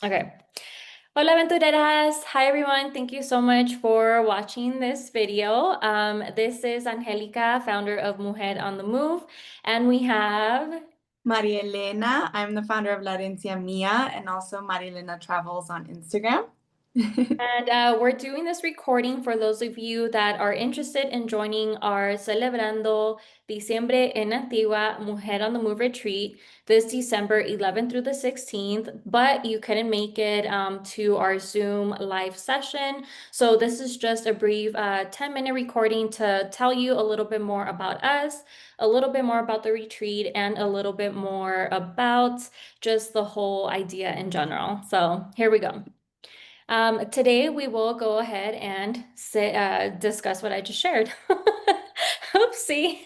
Okay. Hola, Aventureras. Hi, everyone. Thank you so much for watching this video. This is Angelica, founder of Mujer on the Move, and we have Marielena. I'm the founder of Herencia Mía and also Marielena Travels on Instagram. And we're doing this recording for those of you that are interested in joining our Celebrando Diciembre en Antigua Mujer on the Move Retreat this December 11th through the 16th, but you couldn't make it to our Zoom live session. So this is just a brief 10-minute recording to tell you a little bit more about us, a little bit more about the retreat, and a little bit more about just the whole idea in general. So here we go. Today we will go ahead and discuss what I just shared. Oopsie.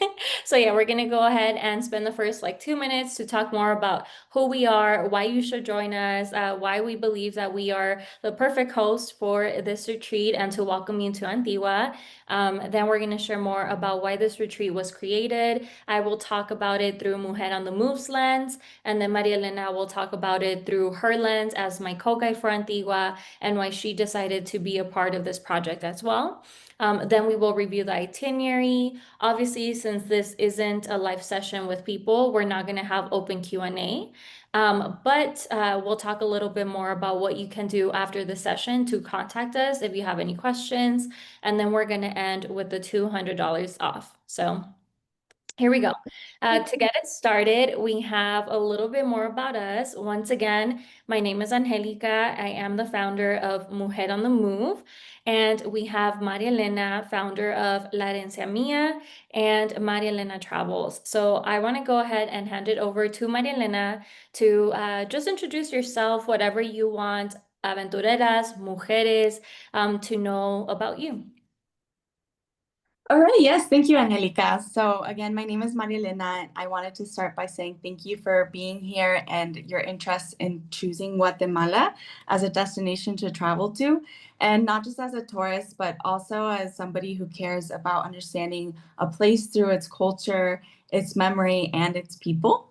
So yeah, we're gonna go ahead and spend the first like 2 minutes to talk more about who we are, why you should join us, why we believe that we are the perfect host for this retreat and to welcome you to Antigua. Then we're gonna share more about why this retreat was created. I will talk about it through Mujer on the Moves lens, and then Marielena will talk about it through her lens as my co-guide for Antigua and why she decided to be a part of this project as well. Then we will review the itinerary. Obviously, since this isn't a live session with people, we're not going to have open Q&A. But we'll talk a little bit more about what you can do after the session to contact us if you have any questions. And then we're going to end with the $200 off. So here we go. To get it started, we have a little bit more about us. Once again, my name is Angelica. I am the founder of Mujer on the Move. And we have Marielena, founder of La Herencia Mía and Marielena Travels. So I want to go ahead and hand it over to Marielena to just introduce yourself, whatever you want, Aventureras, Mujeres, to know about you. All right, yes, thank you, Angelica. So again, my name is Marielena. I wanted to start by saying thank you for being here and your interest in choosing Guatemala as a destination to travel to, and not just as a tourist, but also as somebody who cares about understanding a place through its culture, its memory, and its people.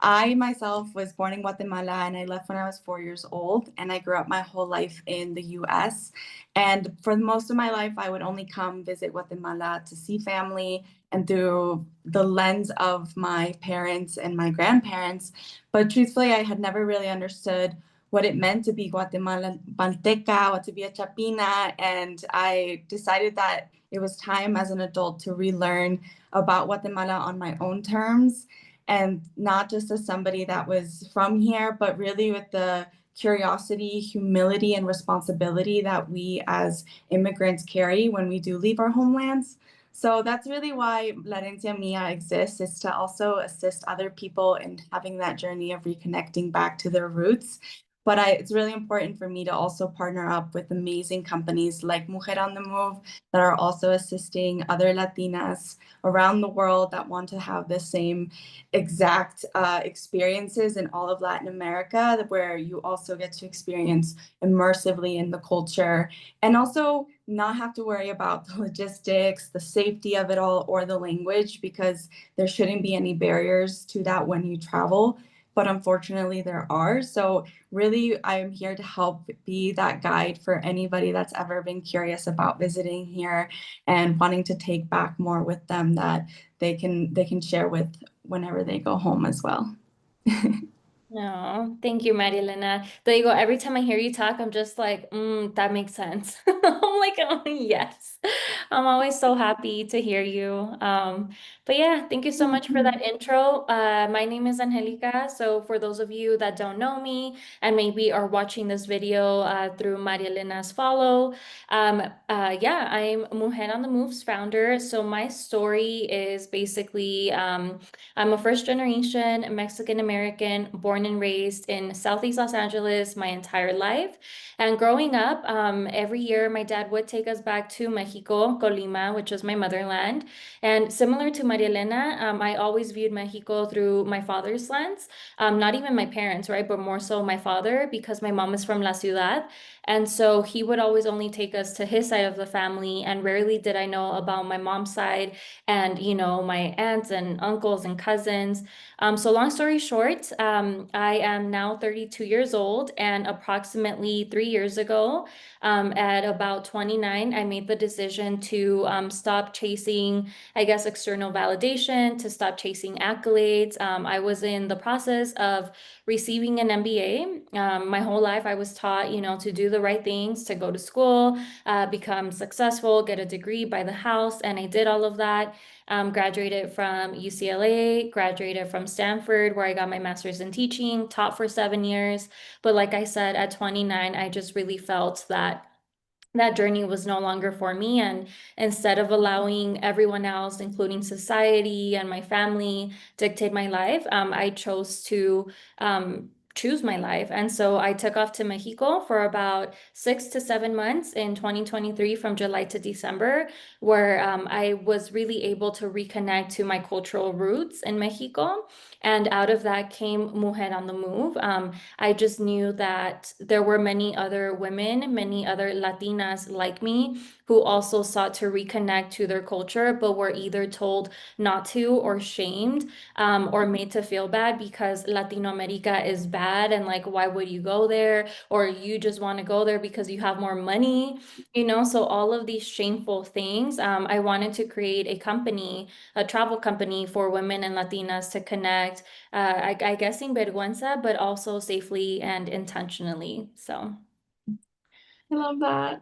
I myself was born in Guatemala and I left when I was 4 years old, and I grew up my whole life in the US. And for most of my life, I would only come visit Guatemala to see family and through the lens of my parents and my grandparents. But truthfully, I had never really understood what it meant to be Guatemalan Balteca or to be a Chapina. And I decided that it was time as an adult to relearn about Guatemala on my own terms and not just as somebody that was from here, but really with the curiosity, humility, and responsibility that we as immigrants carry when we do leave our homelands. So that's really why La Herencia Mía exists, is to also assist other people in having that journey of reconnecting back to their roots. But it's really important for me to also partner up with amazing companies like Mujer on the Move that are also assisting other Latinas around the world that want to have the same exact experiences in all of Latin America, where you also get to experience immersively in the culture and also not have to worry about the logistics, the safety of it all, or the language, because there shouldn't be any barriers to that when you travel. But unfortunately, there are. So, really, I'm here to help be that guide for anybody that's ever been curious about visiting here and wanting to take back more with them that they can share with whenever they go home as well. No, thank you, Marielena. There you go. Every time I hear you talk, I'm just like, that makes sense. I'm like, oh, yes. I'm always so happy to hear you. But yeah, thank you so much for that intro. My name is Angelica. So for those of you that don't know me and maybe are watching this video through Marielena's follow, yeah, I'm Mujer on the Move's founder. So my story is basically I'm a first generation Mexican American born and raised in Southeast Los Angeles my entire life. And growing up, every year my dad would take us back to Mexico, Colima, which is my motherland. And similar to Maria Elena, I always viewed Mexico through my father's lens, not even my parents, right? But more so my father, because my mom is from La Ciudad. And so he would always only take us to his side of the family. And rarely did I know about my mom's side and, my aunts and uncles and cousins. So long story short, I am now 32 years old, and approximately 3 years ago, at about 29, I made the decision to stop chasing, I guess, external validation, to stop chasing accolades. I was in the process of receiving an MBA. My whole life, I was taught, to do the right things, to go to school, become successful, get a degree, buy the house, and I did all of that. Graduated from UCLA, graduated from Stanford, where I got my master's in teaching, taught for 7 years. But like I said, at 29, I just really felt that that journey was no longer for me. And instead of allowing everyone else, including society and my family, dictate my life, I chose to choose my life. And so I took off to Mexico for about 6 to 7 months in 2023 from July to December, where I was really able to reconnect to my cultural roots in Mexico. And out of that came Mujer on the Move. I just knew that there were many other women, many other Latinas like me, who also sought to reconnect to their culture, but were either told not to or shamed, or made to feel bad because Latino America is bad and like, why would you go there? Or you just want to go there because you have more money, So all of these shameful things. I wanted to create a company, a travel company for women and Latinas to connect, I guess in vergüenza, but also safely and intentionally. So, I love that.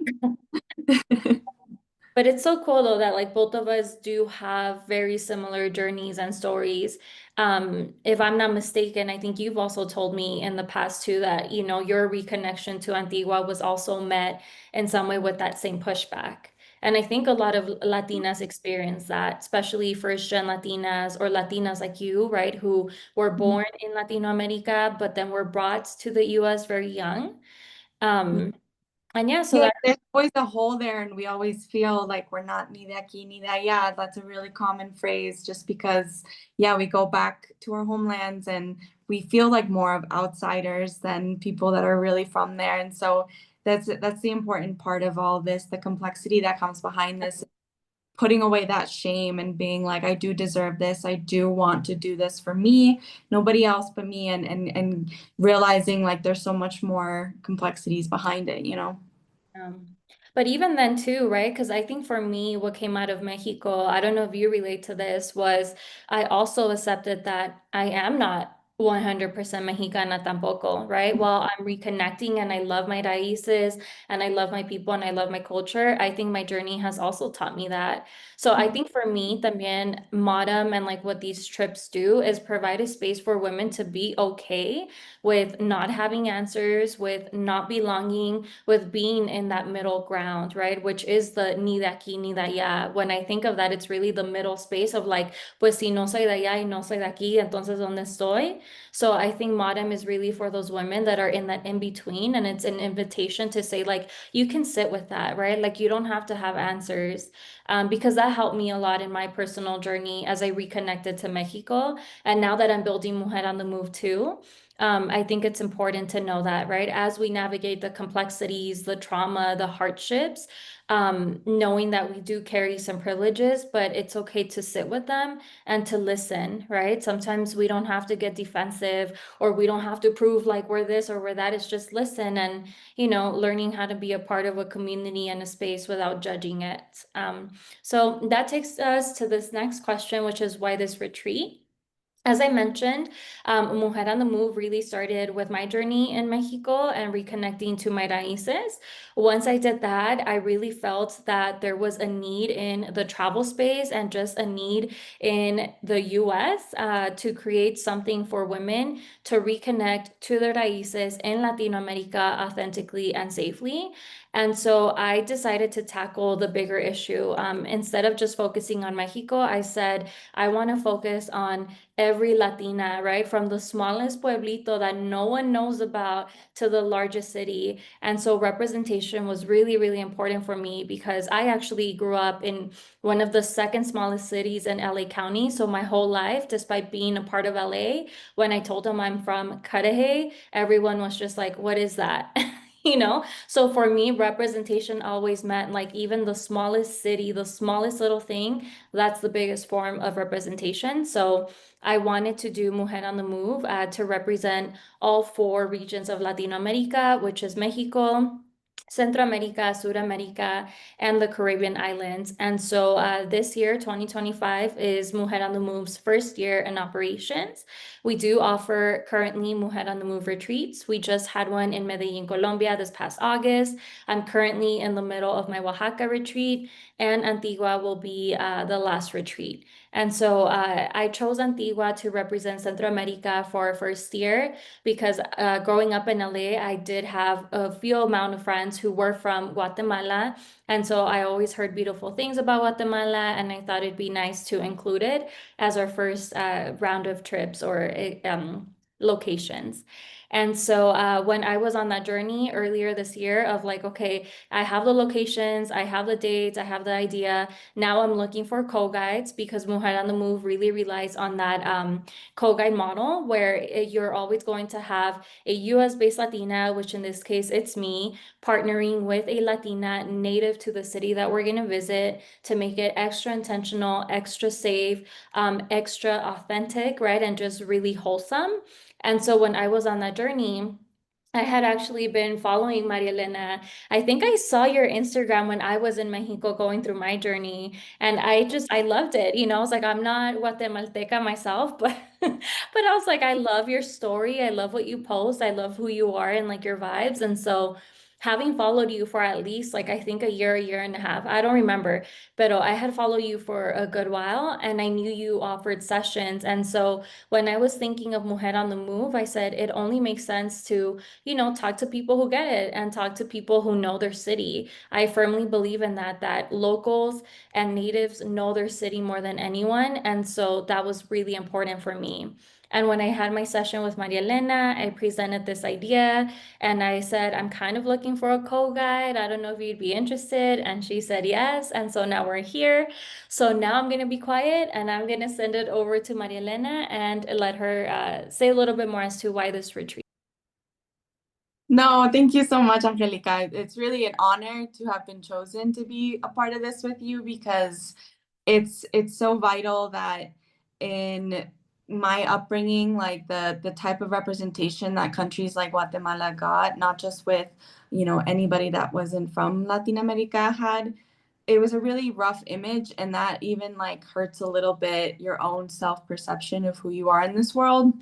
but it's so cool though that like both of us do have very similar journeys and stories. If I'm not mistaken, I think you've also told me in the past too that, your reconnection to Antigua was also met in some way with that same pushback. And I think a lot of Latinas experience that, especially first gen Latinas or Latinas like you, right, who were born in Latino America, but then were brought to the US very young. Um, and yeah, so Yeah, that. there's always a hole there, and we always feel like we're not ni de aquí ni de allá. That's a really common phrase, just because, yeah, we go back to our homelands and we feel like more of outsiders than people that are really from there. And so that's the important part of all this, the complexity that comes behind this, putting away that shame and being like, I do deserve this. I do want to do this for me, nobody else but me, and realizing like there's so much more complexities behind it. Um, but even then too, right? Because I think for me, what came out of Mexico, I don't know if you relate to this, was I also accepted that I am not 100% Mexicana tampoco, right? While I'm reconnecting and I love my raíces and I love my people and I love my culture, I think my journey has also taught me that. So I think for me, también MOTM and like what these trips do is provide a space for women to be okay with not having answers, with not belonging, with being in that middle ground, right? Which is the ni de aquí ni de allá. When I think of that, it's really the middle space of like, pues si no soy de allá y no soy de aquí, entonces ¿dónde estoy? So I think MOTM is really for those women that are in that in between, and it's an invitation to say like, you can sit with that, right? Like you don't have to have answers, because that helped me a lot in my personal journey as I reconnected to Mexico. And now that I'm building Mujer on the Move too, I think it's important to know that, right? As we navigate the complexities, the trauma, the hardships, knowing that we do carry some privileges, but it's okay to sit with them and to listen, right? Sometimes we don't have to get defensive or we don't have to prove like we're this or we're that. It's just listen and, learning how to be a part of a community and a space without judging it. So that takes us to this next question, which is why this retreat? As I mentioned, Mujer on the Move really started with my journey in Mexico and reconnecting to my raíces. Once I did that, I really felt that there was a need in the travel space and just a need in the US, to create something for women to reconnect to their raíces in Latino America authentically and safely. And so I decided to tackle the bigger issue. Instead of just focusing on Mexico, I said, I want to focus on every Latina, right? From the smallest pueblito that no one knows about to the largest city. And so representation was really, really important for me because I actually grew up in one of the second smallest cities in LA County. So my whole life, despite being a part of LA, when I told them I'm from Cudahy, everyone was just like, what is that? you know? So for me, representation always meant like even the smallest city, the smallest little thing, that's the biggest form of representation. So I wanted to do Mujer on the Move to represent all four regions of Latino America, which is Mexico, Centroamérica, Sudamérica, and the Caribbean islands. And so this year, 2025, is Mujer on the Move's first year in operations. We do offer currently Mujer on the Move retreats. We just had one in Medellin, Colombia this past August. I'm currently in the middle of my Oaxaca retreat, and Antigua will be the last retreat. And so I chose Antigua to represent Centro America for our first year because growing up in LA, I did have a few amount of friends who were from Guatemala. And so I always heard beautiful things about Guatemala, and I thought it'd be nice to include it as our first round of trips or locations. And so when I was on that journey earlier this year of like, okay, I have the locations, I have the dates, I have the idea. Now I'm looking for co-guides because Mujer on the Move really relies on that co-guide model where you're always going to have a US-based Latina, which in this case, it's me, partnering with a Latina native to the city that we're going to visit to make it extra intentional, extra safe, extra authentic, right? And just really wholesome. And so when I was on that journey, I had actually been following Marielena. I think I saw your Instagram when I was in Mexico going through my journey, and I loved it. You know, I was like, I'm not Guatemalteca myself, but but I was like, I love your story. I love what you post. I love who you are and like your vibes. And so having followed you for at least like I think a year and a half, I don't remember, but I had followed you for a good while and I knew you offered sessions. And so when I was thinking of Mujer on the Move, I said it only makes sense to, you know, talk to people who get it and talk to people who know their city. I firmly believe in that locals and natives know their city more than anyone. And so that was really important for me. And when I had my session with Maria Elena, I presented this idea and I said, I'm kind of looking for a co-guide. I don't know if you'd be interested. And she said yes. And so now we're here. So now I'm going to be quiet and I'm going to send it over to Maria Elena and let her say a little bit more as to why this retreat. No, thank you so much, Angelica. It's really an honor to have been chosen to be a part of this with you because it's so vital that in my upbringing, like the type of representation that countries like Guatemala got, not just with, you know, anybody that wasn't from Latin America had, it was a really rough image, and that even like hurts a little bit your own self-perception of who you are in this world.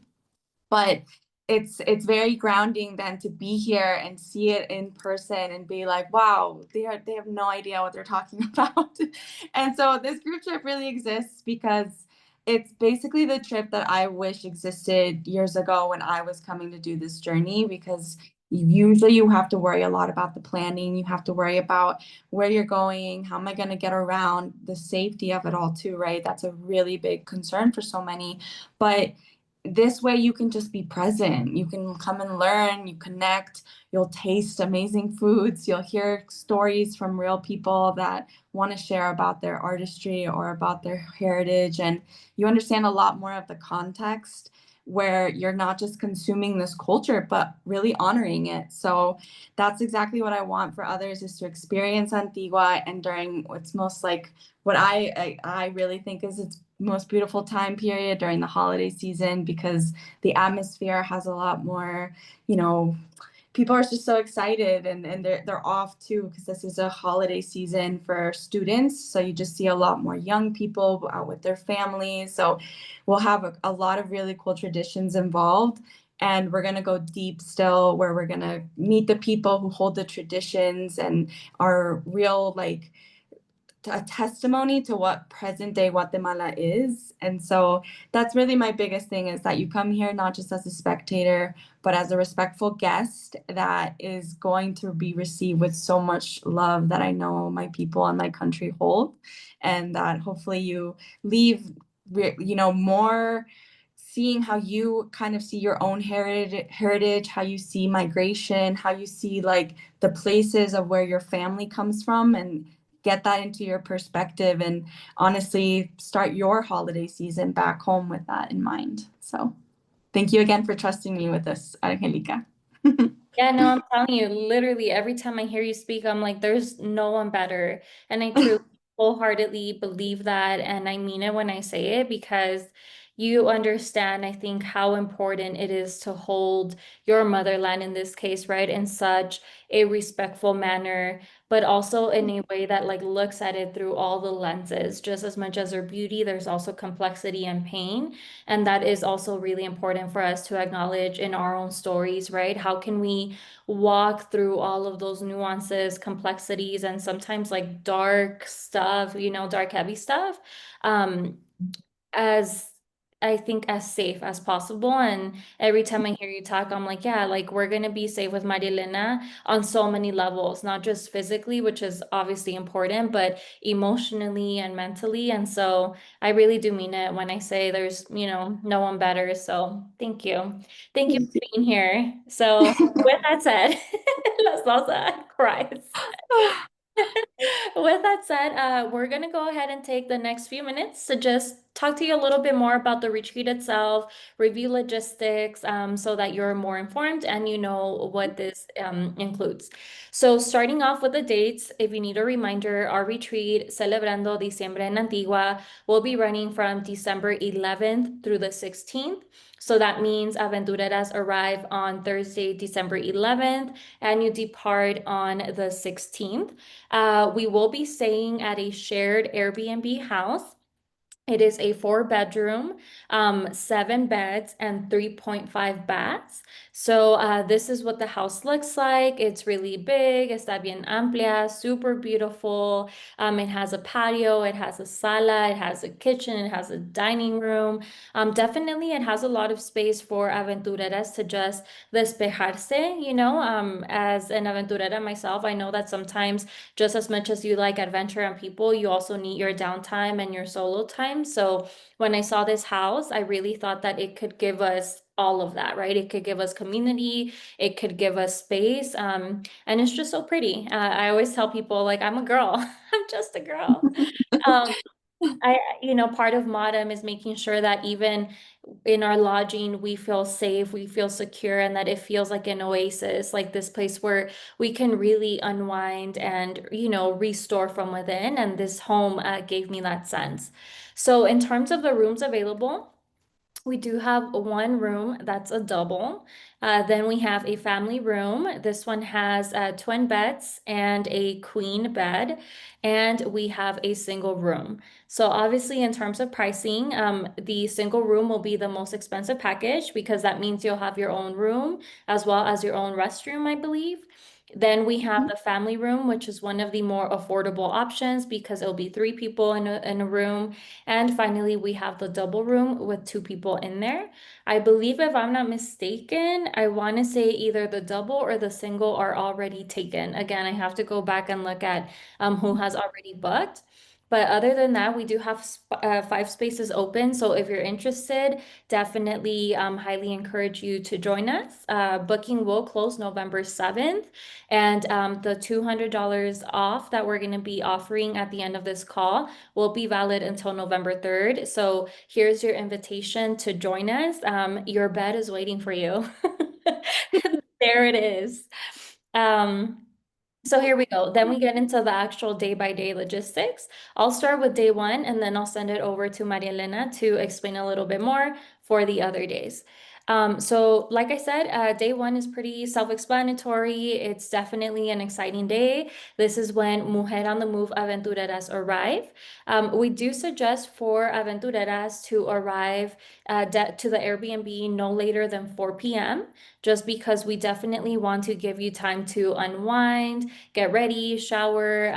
But it's very grounding then to be here and see it in person and be like, wow, they have no idea what they're talking about. And so this group trip really exists because it's basically the trip that I wish existed years ago when I was coming to do this journey, because usually you have to worry a lot about the planning, you have to worry about where you're going, how am I going to get around, the safety of it all too, right? That's a really big concern for so many. But this way you can just be present. You can come and learn, you connect, you'll taste amazing foods, you'll hear stories from real people that want to share about their artistry or about their heritage, and you understand a lot more of the context where you're not just consuming this culture but really honoring it. So that's exactly what I want for others, is to experience Antigua, and during what's most like what I really think is its most beautiful time period during the holiday season, because the atmosphere has a lot more, you know, people are just so excited, and they're off too, because this is a holiday season for students. So you just see a lot more young people out with their families. So we'll have a lot of really cool traditions involved. And we're going to go deep still, where we're going to meet the people who hold the traditions and are real, like, a testimony to what present day Guatemala is. And so that's really my biggest thing, is that you come here not just as a spectator, but as a respectful guest that is going to be received with so much love that I know my people and my country hold. And that hopefully you leave, you know, more seeing how you kind of see your own heritage, how you see migration, how you see like the places of where your family comes from, and get that into your perspective, and honestly start your holiday season back home with that in mind. So thank you again for trusting me with this, Angelica. Yeah, no, I'm telling you, literally every time I hear you speak, I'm like, there's no one better. And I truly wholeheartedly believe that. And I mean it when I say it because you understand, I think, how important it is to hold your motherland in this case, right, in such a respectful manner, but also in a way that like looks at it through all the lenses. Just as much as their beauty, there's also complexity and pain. And that is also really important for us to acknowledge in our own stories, right? How can we walk through all of those nuances, complexities, and sometimes like dark stuff, dark, heavy stuff, um, as I think as safe as possible. And every time I hear you talk, I'm like, yeah, like we're gonna be safe with Marielena on so many levels, not just physically, which is obviously important, but emotionally and mentally. And so I really do mean it when I say there's, no one better. So thank you. Thank you for being here. So with that said, las salsa cries. With that said, we're going to go ahead and take the next few minutes to just talk to you a little bit more about the retreat itself, review logistics, so that you're more informed and you know what this includes. So, starting off with the dates, if you need a reminder, our retreat, Celebrando Diciembre en Antigua, will be running from December 11th through the 16th. So that means Aventureras arrive on Thursday, December 11th, and you depart on the 16th. We will be staying at a shared Airbnb house. It is a four-bedroom, 7 beds, and 3.5 baths. So this is what the house looks like. It's really big, está bien amplia, super beautiful. It has a patio, it has a sala, it has a kitchen, it has a dining room. Definitely, it has a lot of space for aventureras to just despejarse, as an aventurera myself, I know that sometimes just as much as you like adventure and people, you also need your downtime and your solo time. So when I saw this house, I really thought that it could give us all of that, right? It could give us community, it could give us space, and it's just so pretty. I always tell people, like, I'm a girl, I'm just a girl. Um, part of MOTM is making sure that even in our lodging, we feel safe, we feel secure, and that it feels like an oasis, like this place where we can really unwind and, restore from within. And this home gave me that sense. So, in terms of the rooms available, we do have one room that's a double. Then we have a family room. This one has twin beds and a queen bed, and we have a single room. So obviously, in terms of pricing, the single room will be the most expensive package because that means you'll have your own room as well as your own restroom, I believe. Then we have the family room, which is one of the more affordable options because it'll be three people in a room. And finally, we have the double room with two people in there. I believe, if I'm not mistaken, I want to say either the double or the single are already taken. Again, I have to go back and look at who has already booked. But other than that, we do have 5 spaces open. So if you're interested, definitely highly encourage you to join us. Booking will close November 7th. And the $200 off that we're going to be offering at the end of this call will be valid until November 3rd. So here's your invitation to join us. Your bed is waiting for you. There it is. Um, so here we go. Then we get into the actual day-by-day logistics. I'll start with day one and then I'll send it over to Marielena to explain a little bit more for the other days. So like I said, day one is pretty self-explanatory. It's definitely an exciting day. This is when Mujer on the Move Aventureras arrive. We do suggest for Aventureras to arrive to the Airbnb no later than 4 p.m. just because we definitely want to give you time to unwind, get ready, shower,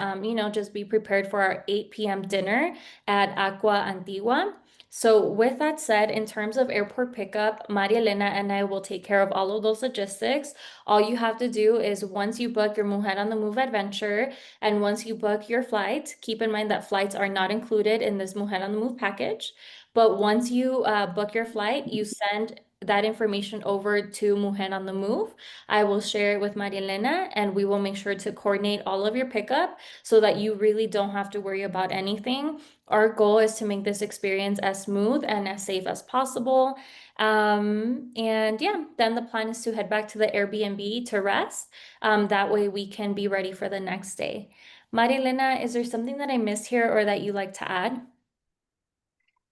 just be prepared for our 8 p.m. dinner at Aqua Antigua. So with that said, in terms of airport pickup, Maria Elena and I will take care of all of those logistics. All you have to do is once you book your Mujer on the Move adventure and once you book your flight, keep in mind that flights are not included in this Mujer on the Move package. But once you book your flight, you send that information over to Mujer on the Move. I will share it with Maria Elena and we will make sure to coordinate all of your pickup so that you really don't have to worry about anything. Our goal is to make this experience as smooth and as safe as possible. And yeah, then the plan is to head back to the Airbnb to rest. That way we can be ready for the next day. Marielena, is there something that I missed here or that you like to add?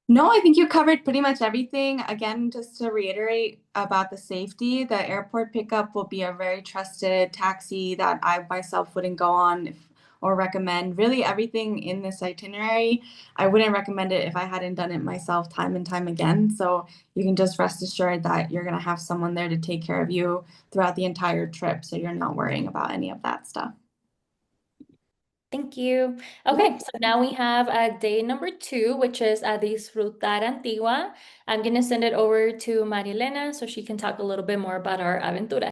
No, I think you covered pretty much everything. Again, just to reiterate about the safety, the airport pickup will be a very trusted taxi that I myself wouldn't go on or recommend. Really, everything in this itinerary, I wouldn't recommend it if I hadn't done it myself time and time again. So you can just rest assured that you're going to have someone there to take care of you throughout the entire trip. So you're not worrying about any of that stuff. Thank you. Yeah. Okay, so now we have day number 2, which is Disfrutar Antigua. I'm going to send it over to Marielena so she can talk a little bit more about our aventura.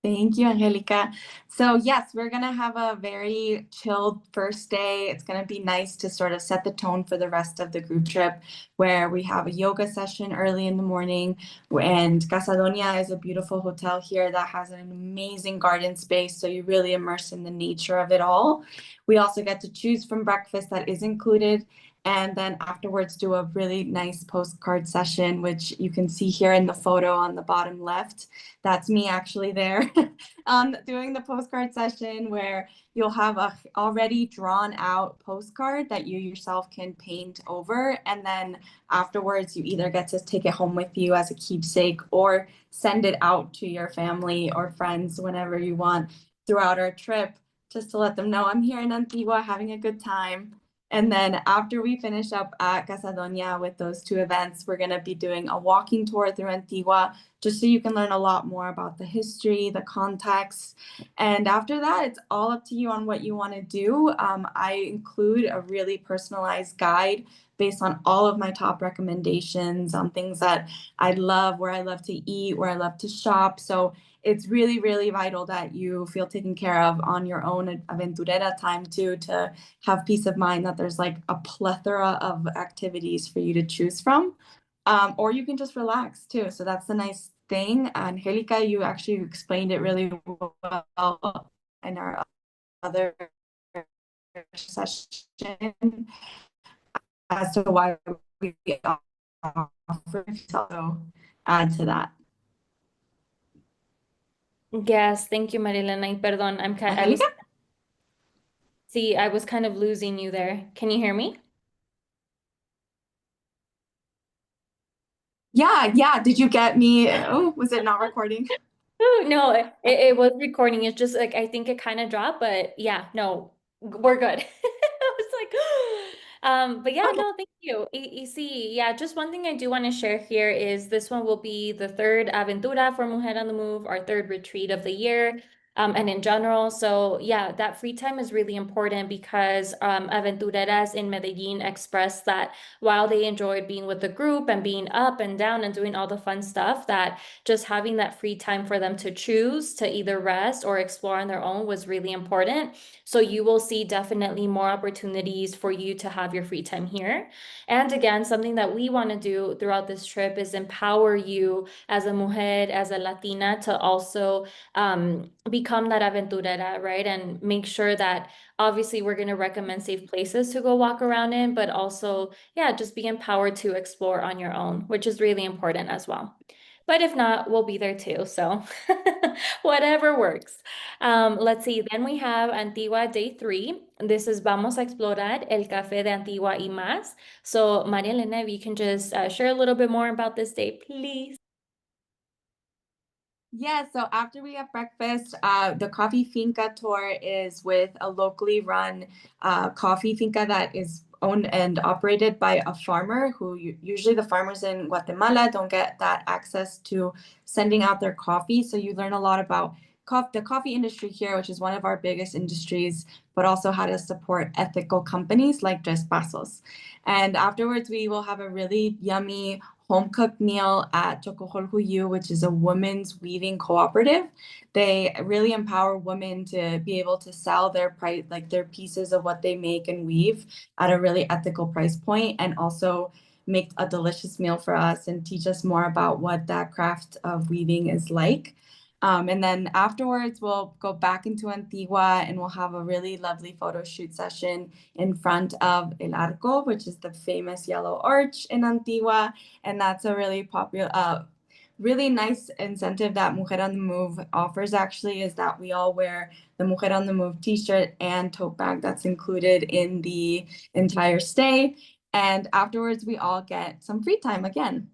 Thank you, Angelica. So yes, we're gonna have a very chilled first day. It's gonna be nice to sort of set the tone for the rest of the group trip, where we have a yoga session early in the morning. And Casadonia is a beautiful hotel here that has an amazing garden space, so you really immerse in the nature of it all. We also get to choose from breakfast that is included. And then afterwards, do a really nice postcard session, which you can see here in the photo on the bottom left. That's me actually there doing the postcard session where you'll have a already drawn out postcard that you yourself can paint over. And then afterwards, you either get to take it home with you as a keepsake or send it out to your family or friends whenever you want throughout our trip, just to let them know I'm here in Antigua having a good time. And then after we finish up at Casadonia with those two events, we're going to be doing a walking tour through Antigua just so you can learn a lot more about the history, the context. And after that, it's all up to you on what you want to do. I include a really personalized guide based on all of my top recommendations on things that I love, where I love to eat, where I love to shop. So it's really, really vital that you feel taken care of on your own aventurera time too, to have peace of mind that there's like a plethora of activities for you to choose from. Or you can just relax too. So that's the nice thing. Angelica, you actually explained it really well in our other session as to why we offer, so add to that. Yes, thank you, Marielena. Y perdón, Angelica? I was kind of losing you there. Can you hear me? Yeah, yeah. Did you get me? Oh, was it not recording? Oh, no, it was recording. It's just like I think it kind of dropped, but yeah, no, we're good. I was like, but yeah, Okay. no, thank you. Y sí, yeah, just one thing I do want to share here is this one will be the third Aventura for Mujer on the Move, our third retreat of the year. And in general, so yeah, that free time is really important because Aventureras in Medellin expressed that while they enjoyed being with the group and being up and down and doing all the fun stuff, that just having that free time for them to choose to either rest or explore on their own was really important. So you will see definitely more opportunities for you to have your free time here. And again, something that we want to do throughout this trip is empower you as a mujer, as a Latina, to also become that aventurera, right? And make sure that obviously we're going to recommend safe places to go walk around in, but also, yeah, just be empowered to explore on your own, which is really important as well. But if not, we'll be there too. So whatever works. Let's see. Then we have Antigua day 3. This is Vamos a explorar el café de Antigua y más. So Maria Elena, if you can just share a little bit more about this day, please. Yeah, so after we have breakfast, the coffee finca tour is with a locally run coffee finca that is owned and operated by a farmer who usually the farmers in Guatemala don't get that access to sending out their coffee. So you learn a lot about the coffee industry here, which is one of our biggest industries, but also how to support ethical companies like Tres Pasos. And afterwards, we will have a really yummy home cooked meal at Chocoholhuyu, which is a women's weaving cooperative. They really empower women to be able to sell their price, like their pieces of what they make and weave at a really ethical price point, and also make a delicious meal for us and teach us more about what that craft of weaving is like. And then afterwards, we'll go back into Antigua and we'll have a really lovely photo shoot session in front of El Arco, which is the famous yellow arch in Antigua. And that's a really popular, really nice incentive that Mujer on the Move offers actually is that we all wear the Mujer on the Move t-shirt and tote bag that's included in the entire stay. And afterwards, we all get some free time again.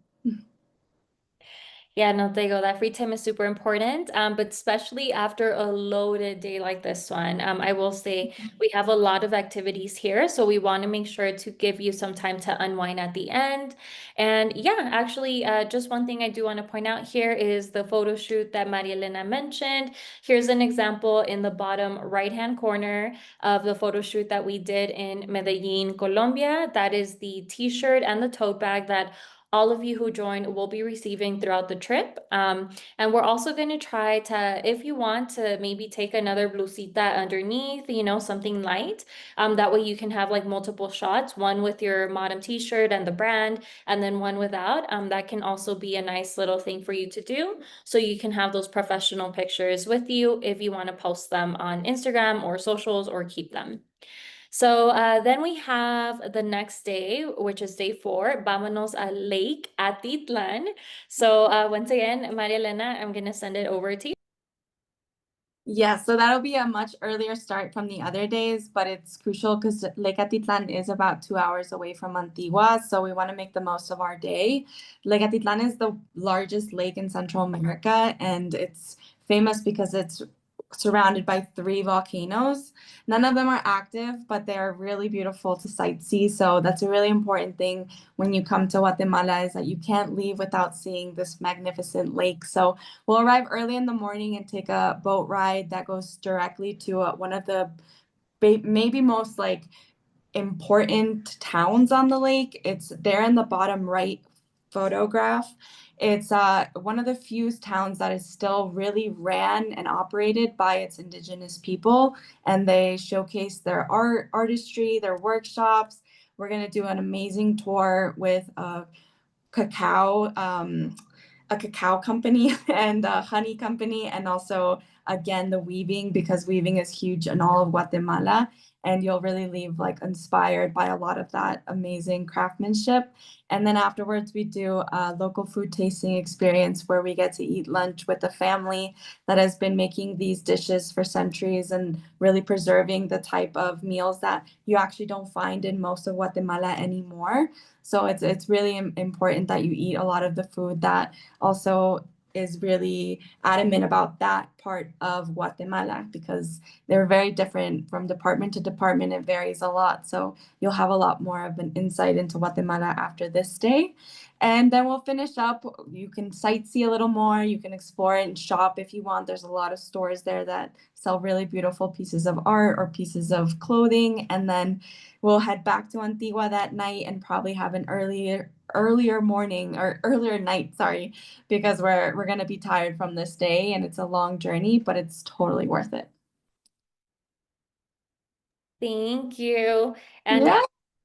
Yeah, no, te digo, that free time is super important, but especially after a loaded day like this one. I will say we have a lot of activities here, so we want to make sure to give you some time to unwind at the end. And yeah, actually, just one thing I do want to point out here is the photo shoot that Marielena mentioned. Here's an example in the bottom right-hand corner of the photo shoot that we did in Medellin, Colombia. That is the t-shirt and the tote bag that all of you who joined will be receiving throughout the trip. And we're also going to try to, if you want to maybe take another blusita underneath, something light. That way you can have like multiple shots, one with your MOTM t-shirt and the brand, and then one without. That can also be a nice little thing for you to do. So you can have those professional pictures with you if you want to post them on Instagram or socials or keep them. So then we have the next day, which is day 4, Vámonos al Lake Atitlan. So once again, Maria Elena, I'm going to send it over to you. Yeah, so that'll be a much earlier start from the other days, but it's crucial because Lake Atitlan is about 2 hours away from Antigua, so we want to make the most of our day. Lake Atitlan is the largest lake in Central America, and it's famous because it's surrounded by 3 volcanoes. None of them are active, but they're really beautiful to sightsee. So that's a really important thing when you come to Guatemala is that you can't leave without seeing this magnificent lake. So we'll arrive early in the morning and take a boat ride that goes directly to one of the maybe most like important towns on the lake. It's there in the bottom right photograph. It's one of the few towns that is still really ran and operated by its indigenous people, and they showcase their artistry, their workshops. We're gonna do an amazing tour with cacao, a cacao company and a honey company, and also again the weaving because weaving is huge in all of Guatemala. And you'll really leave like inspired by a lot of that amazing craftsmanship. And then afterwards, we do a local food tasting experience where we get to eat lunch with a family that has been making these dishes for centuries and really preserving the type of meals that you actually don't find in most of Guatemala anymore. So it's really important that you eat a lot of the food that also is really adamant about that part of Guatemala because they're very different from department to department. It varies a lot. So you'll have a lot more of an insight into Guatemala after this day. And then we'll finish up. You can sightsee a little more. You can explore and shop if you want. There's a lot of stores there that sell really beautiful pieces of art or pieces of clothing. And then we'll head back to Antigua that night and probably have an earlier morning or earlier night, sorry, because we're going to be tired from this day and it's a long journey, but it's totally worth it. Thank you. And Yeah.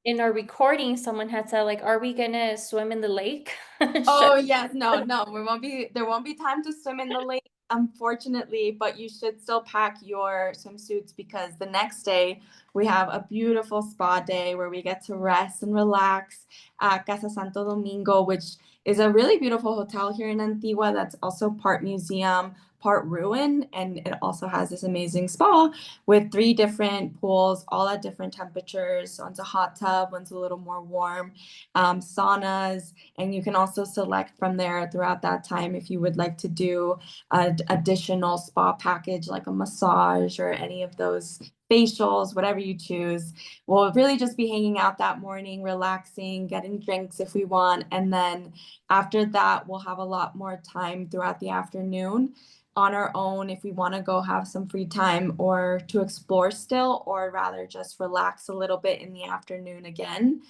in our recording, someone had said, like, are we going to swim in the lake? Should Oh yes, no, there won't be time to swim in the lake, unfortunately, but you should still pack your swimsuits because the next day we have a beautiful spa day where we get to rest and relax at Casa Santo Domingo, which is a really beautiful hotel here in Antigua that's also part museum, part ruin, and it also has this amazing spa with 3 different pools, all at different temperatures. One's a hot tub, one's a little more warm, saunas, and you can also select from there throughout that time if you would like to do an additional spa package like a massage or any of those facials, whatever you choose. We'll really just be hanging out that morning, relaxing, getting drinks if we want. And then after that, we'll have a lot more time throughout the afternoon on our own if we want to go have some free time or to explore still, or rather just relax a little bit in the afternoon again,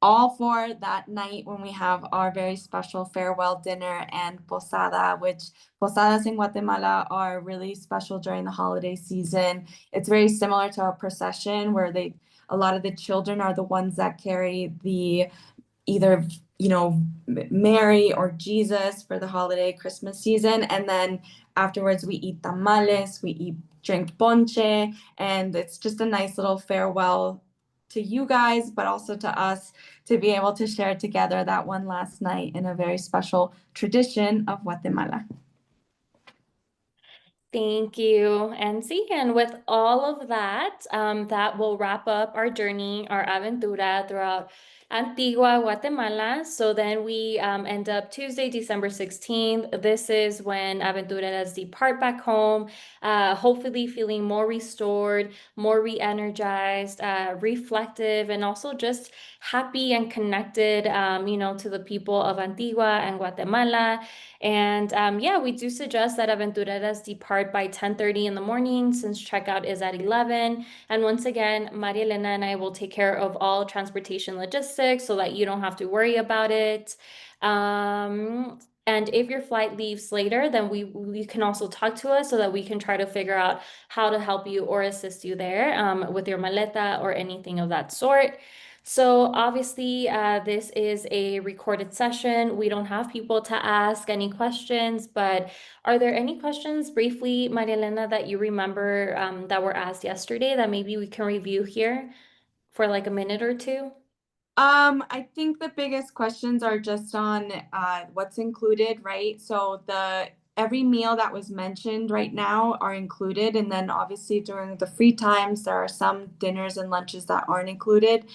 all for that night when we have our very special farewell dinner and posada, which posadas in Guatemala are really special during the holiday season. It's very similar to a procession where a lot of the children are the ones that carry the either Mary or Jesus for the holiday Christmas season. And then afterwards, we eat tamales, drink ponche, and it's just a nice little farewell to you guys, but also to us to be able to share together that one last night in a very special tradition of Guatemala. Thank you, Nancy. And with all of that, that will wrap up our journey, our aventura throughout Antigua, Guatemala. So then we end up Tuesday, December 16th. This is when Aventureras depart back home, hopefully feeling more restored, more re-energized, reflective, and also just happy and connected, to the people of Antigua and Guatemala. And yeah, we do suggest that Aventureras depart by 10:30 in the morning since checkout is at 11. And once again, Marielena and I will take care of all transportation logistics so that you don't have to worry about it. And if your flight leaves later, then we can also talk to us so that we can try to figure out how to help you or assist you there with your maleta or anything of that sort. So obviously, this is a recorded session. We don't have people to ask any questions, but are there any questions briefly, Marielena, that you remember that were asked yesterday that maybe we can review here for like a minute or two? I think the biggest questions are just on what's included, right? So the every meal that was mentioned right now are included, and then obviously during the free times there are some dinners and lunches that aren't included.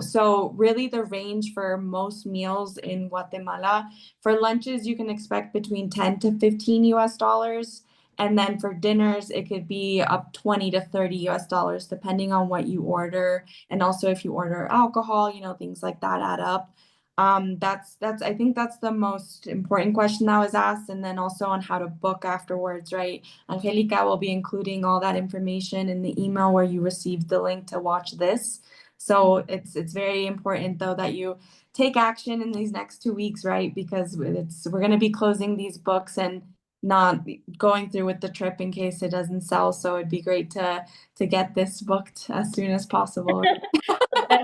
So really the range for most meals in Guatemala, for lunches you can expect between 10 to 15 US dollars. And then for dinners, it could be up 20 to 30 US dollars, depending on what you order. And also if you order alcohol, things like that add up. That's I think that's the most important question that was asked, and then also on how to book afterwards, right? Angelica will be including all that information in the email where you received the link to watch this. So it's very important though that you take action in these next 2 weeks, right? Because we're going to be closing these books and not going through with the trip in case it doesn't sell. So it'd be great to get this booked as soon as possible.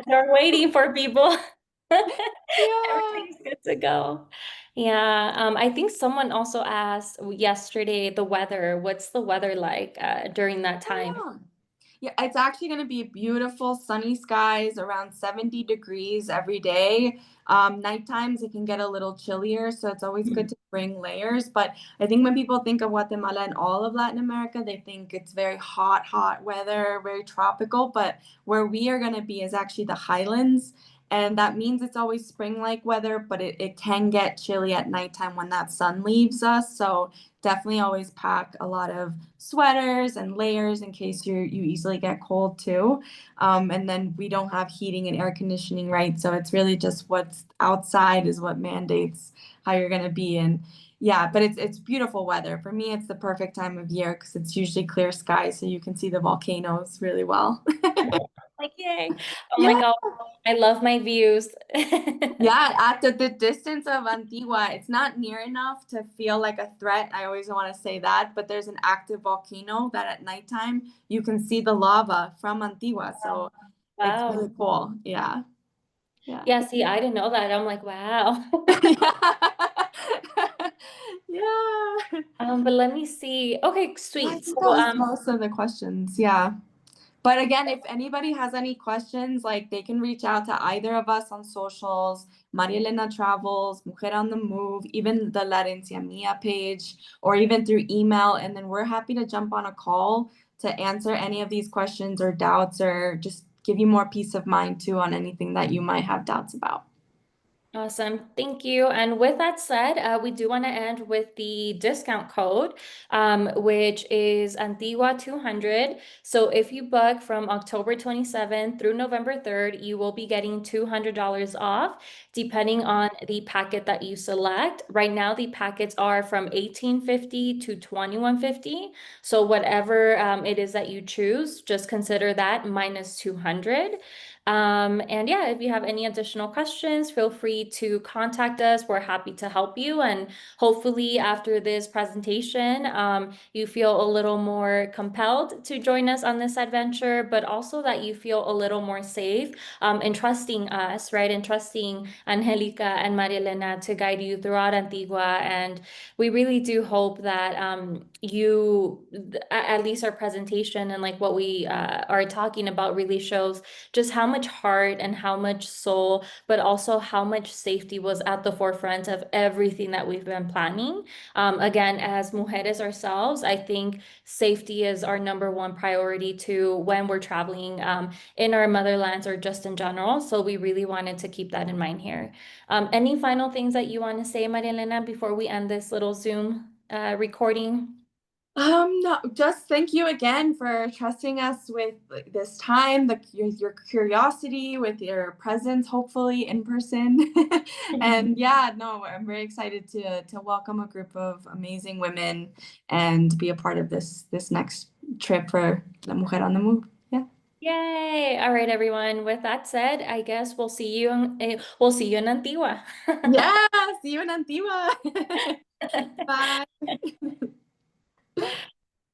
They're waiting for people. Yeah. Everything's good to go. Yeah, I think someone also asked yesterday the weather. What's the weather like during that time? Oh, yeah. Yeah, it's actually going to be beautiful sunny skies around 70 degrees every day. Night times it can get a little chillier, so it's always good to bring layers. But I think when people think of Guatemala and all of Latin America, they think it's very hot, hot weather, very tropical. But where we are going to be is actually the highlands. And that means it's always spring-like weather, but it can get chilly at nighttime when that sun leaves us. So definitely always pack a lot of sweaters and layers in case you easily get cold too. And then we don't have heating and air conditioning, right? So it's really just what's outside is what mandates how you're gonna be. And yeah, but it's beautiful weather. For me, it's the perfect time of year because it's usually clear skies, so you can see the volcanoes really well. Like, yay. Oh my Yeah. God, I love my views. Yeah, at the distance of Antigua, it's not near enough to feel like a threat. I always want to say that, but there's an active volcano that at nighttime you can see the lava from Antigua. So it's Wow. really cool. Yeah. Yeah. Yeah, see, I didn't know that. I'm like, wow. Yeah. But let me see. Okay, I sweet. So, think that was most of the questions. Yeah. But again, if anybody has any questions, like they can reach out to either of us on socials, Marielena Travels, Mujer on the Move, even the Herencia Mía page, or even through email. And then we're happy to jump on a call to answer any of these questions or doubts or just give you more peace of mind too on anything that you might have doubts about. awesome. Thank you. And with that said, we do want to end with the discount code, which is Antigua 200. So if you book from October 27th through November 3rd, you will be getting $200 off, depending on the packet that you select. Right now, the packets are from 1850 to 2150. So whatever it is that you choose, just consider that minus 200. And yeah, if you have any additional questions, feel free to contact us. We're happy to help you. And hopefully, after this presentation, you feel a little more compelled to join us on this adventure, but also that you feel a little more safe in trusting us, right? And trusting Angelica and Marielena to guide you throughout Antigua. And we really do hope that at least our presentation and like what we are talking about really shows just how much heart and how much soul, but also how much safety was at the forefront of everything that we've been planning. Again, as mujeres ourselves, I think safety is our number one priority too when we're traveling in our motherlands or just in general. So we really wanted to keep that in mind here. Any final things that you want to say, Marielena, before we end this little Zoom recording? No, just thank you again for trusting us with this time, your curiosity, with your presence, hopefully in person. And yeah, no, I'm very excited to welcome a group of amazing women and be a part of this next trip for La Mujer on the Move. Yeah. Yay! All right, everyone. With that said, I guess we'll see you in Antigua. Yeah, see you in Antigua. Bye.